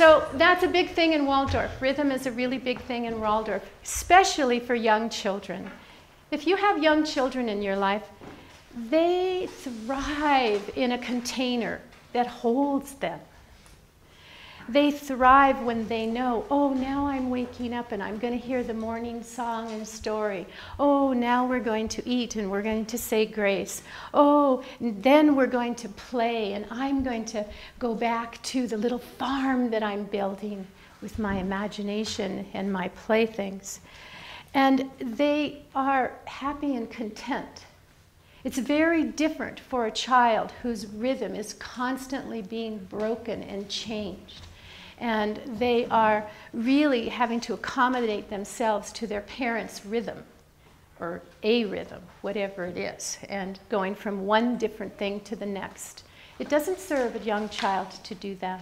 So that's a big thing in Waldorf. Rhythm is a really big thing in Waldorf, especially for young children. If you have young children in your life, they thrive in a container that holds them. They thrive when they know, oh, now I'm waking up and I'm going to hear the morning song and story. Oh, now we're going to eat and we're going to say grace. Oh, then we're going to play and I'm going to go back to the little farm that I'm building with my imagination and my playthings. And they are happy and content. It's very different for a child whose rhythm is constantly being broken and changed. And they are really having to accommodate themselves to their parents' rhythm, or a rhythm, whatever it is, and going from one different thing to the next. It doesn't serve a young child to do that.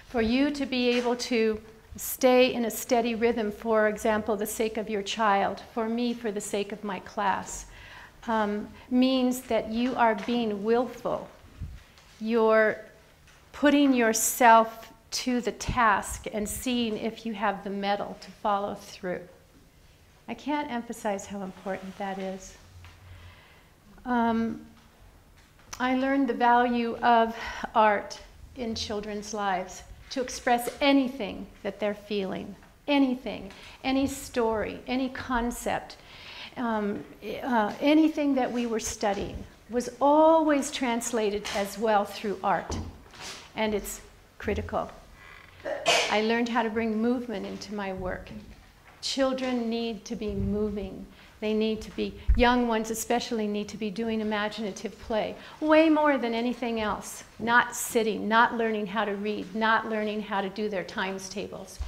For you to be able to stay in a steady rhythm, for example, the sake of your child, for me, for the sake of my class, means that you are being willful. You're putting yourself to the task and seeing if you have the mettle to follow through. I can't emphasize how important that is. I learned the value of art in children's lives to express anything that they're feeling, anything, any story, any concept, anything that we were studying was always translated as well through art. And it's critical. I learned how to bring movement into my work. Children need to be moving. They need to be, young ones especially, need to be doing imaginative play, way more than anything else. Not sitting, not learning how to read, not learning how to do their times tables,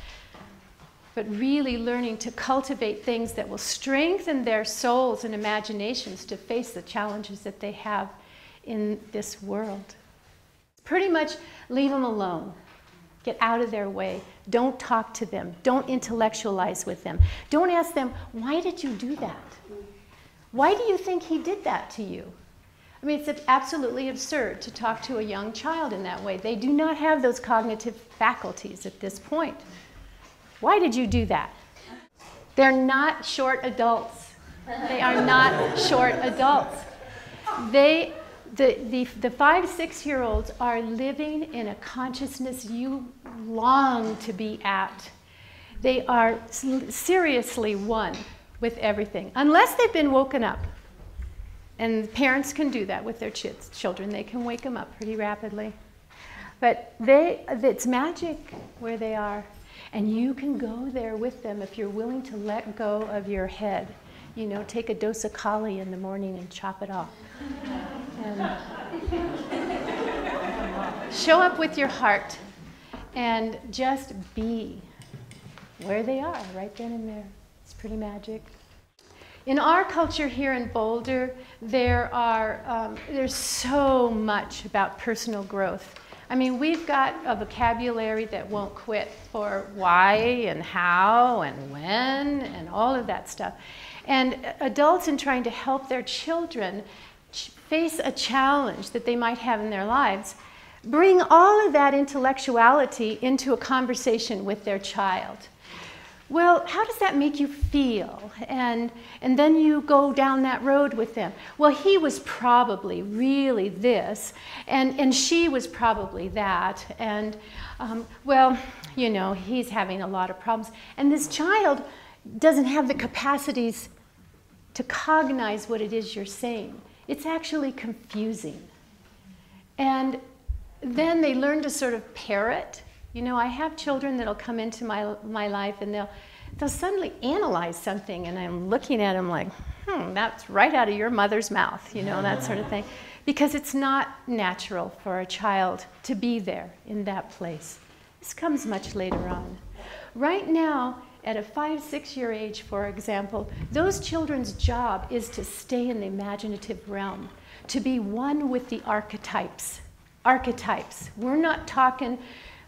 but really learning to cultivate things that will strengthen their souls and imaginations to face the challenges that they have in this world. Pretty much leave them alone. Get out of their way. Don't talk to them. Don't intellectualize with them. Don't ask them, why did you do that? Why do you think he did that to you? I mean, it's absolutely absurd to talk to a young child in that way. They do not have those cognitive faculties at this point. Why did you do that? They're not short adults. They are not short adults. The 5-6-year-olds are living in a consciousness you long to be at. They are seriously one with everything, unless they've been woken up. And parents can do that with their children. They can wake them up pretty rapidly. But it's magic where they are. And you can go there with them if you're willing to let go of your head. You know, take a dose of Kali in the morning and chop it off. And show up with your heart and just be where they are, right then and there. It's pretty magic. In our culture here in Boulder, there's so much about personal growth. I mean, we've got a vocabulary that won't quit for why and how and when and all of that stuff. And adults, in trying to help their children face a challenge that they might have in their lives, bring all of that intellectuality into a conversation with their child. Well, how does that make you feel? And then you go down that road with them. Well, he was probably really this, and she was probably that, and well, you know, he's having a lot of problems. And this child doesn't have the capacities to cognize what it is you're saying. It's actually confusing. And then they learn to sort of parrot. You know, I have children that'll come into my life and they'll suddenly analyze something, and I'm looking at them like, that's right out of your mother's mouth, you know, that sort of thing. Because it's not natural for a child to be there in that place. This comes much later on. Right now, at a 5-6-year age, for example, those children's job is to stay in the imaginative realm, to be one with the archetypes. Archetypes. We're not talking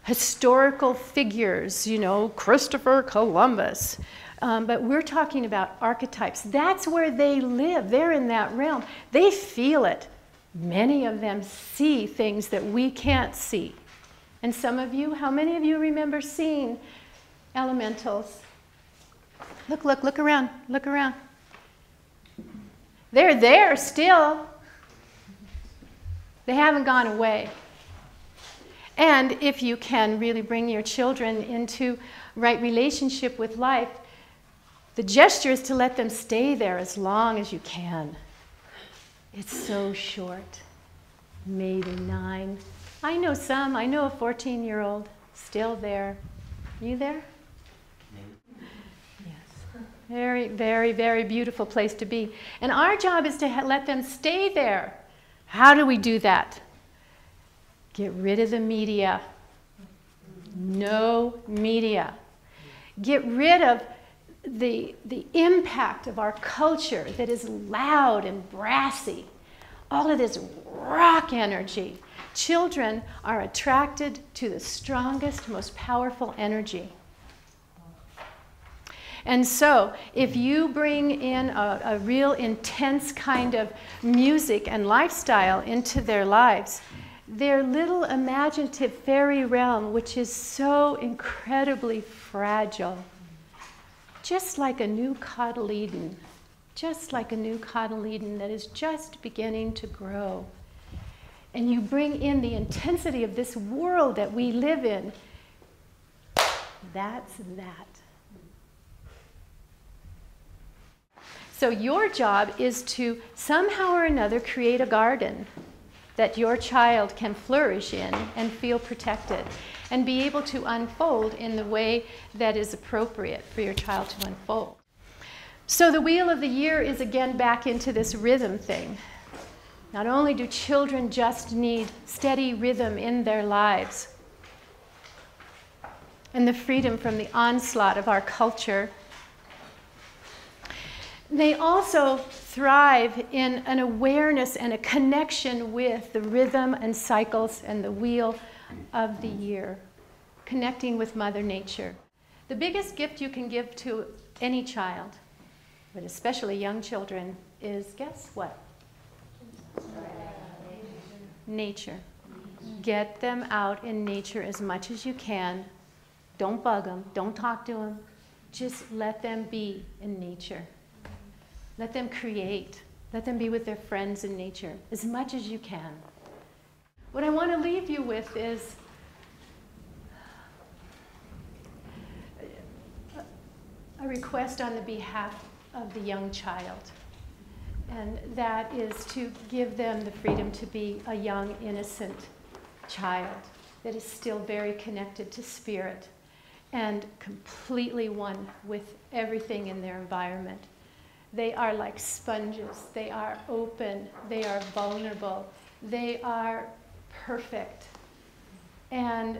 historical figures, you know, Christopher Columbus. But we're talking about archetypes. That's where they live. They're in that realm. They feel it. Many of them see things that we can't see. And some of you, how many of you remember seeing elementals? Look, look, look around, look around. They're there still. They haven't gone away. And if you can really bring your children into right relationship with life, the gesture is to let them stay there as long as you can. It's so short, maybe 9. I know some. I know a 14-year-old still there. You there? Yes. Very, very, very beautiful place to be. And our job is to let them stay there. How do we do that? Get rid of the media. No media. Get rid of the impact of our culture that is loud and brassy. All of this rock energy. Children are attracted to the strongest, most powerful energy. And so, if you bring in a real intense kind of music and lifestyle into their lives, their little imaginative fairy realm, which is so incredibly fragile, just like a new cotyledon, just like a new cotyledon that is just beginning to grow. And you bring in the intensity of this world that we live in, that's that. So your job is to somehow or another create a garden that your child can flourish in and feel protected and be able to unfold in the way that is appropriate for your child to unfold. So the wheel of the year is again back into this rhythm thing. Not only do children just need steady rhythm in their lives and the freedom from the onslaught of our culture, they also thrive in an awareness and a connection with the rhythm and cycles and the wheel of the year, connecting with Mother Nature. The biggest gift you can give to any child, but especially young children, is, guess what? Nature. Get them out in nature as much as you can. Don't bug them. Don't talk to them. Just let them be in nature. Let them create. Let them be with their friends in nature as much as you can. What I want to leave you with is a request on the behalf of the young child. And that is to give them the freedom to be a young, innocent child that is still very connected to spirit and completely one with everything in their environment. They are like sponges. They are open. They are vulnerable. They are perfect. And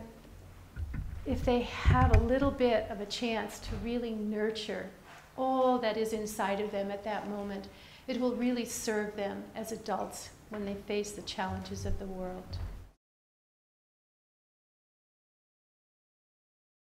if they have a little bit of a chance to really nurture all that is inside of them at that moment, it will really serve them as adults when they face the challenges of the world.